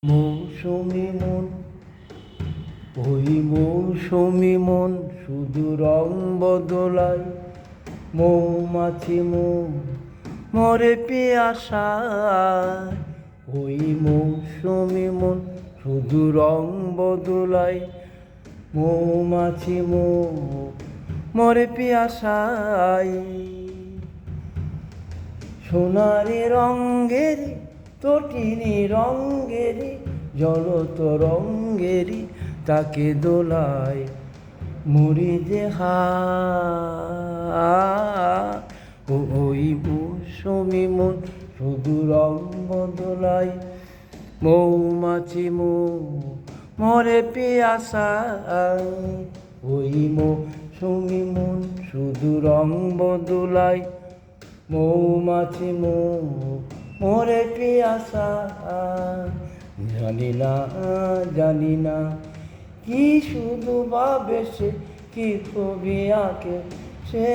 মৌসুমী মন, ওই মৌসুমী মন শুধু রং বদলায়। মৌমাছি মরে পিয়াসায়। ওই মৌসুমী মন শুধু রং বদলায়। মৌমাছি মরে পিয়াসায়। সোনারি রঙ্গেরি তটিনী রঙ্গেরি জলত রঙ্গেরি তাকে দোলায়। মরি যে ওই মৌসুমী মন শুধু রং বদলায়। মৌমাছি মরে পিয়াসায়। ওই মৌসুমী মন শুধু রং বদলায়। মৌমাছি মরে পিয়াসায়। জানি না কি শুধু ভাবে সে, কি ছবি আঁকে সে,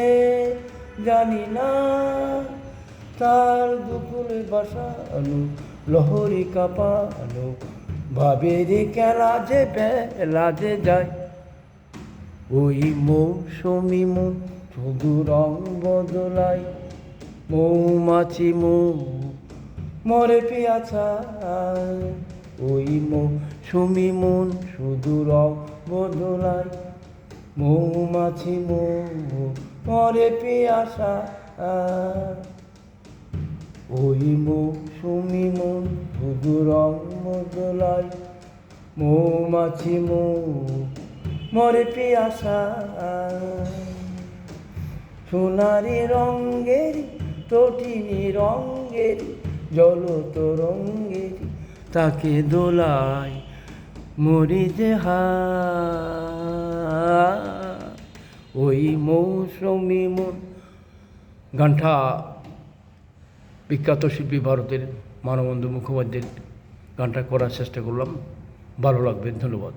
জানি না তার দুপুরে বাসানো লহরি কাঁপানো ভাবেরই খেলা যে বেলা যে যায়। ওই মৌসুমী মন শুধু রং বদলায়। মৌমাছি মরে পিয়াসায়। ওই মৌসুমী মন শুধু রং বদলায়। মৌমাছি মরে পিয়াসায়। ওই মৌসুমী মন শুধু রং বদলায়। মৌমাছি মরে পিয়াসায়। সোনারি রঙ্গেরি তটিনী রঙ্গেরি জলত রঙ্গেরি তাকে দোলায়। মরি যে ওই মৌসুমী মন। গানটা বিখ্যাত শিল্পী ভারতের মানববন্ধু মুখোপাধ্যায়ের গানটা করার চেষ্টা করলাম। ভালো লাগবে, ধন্যবাদ।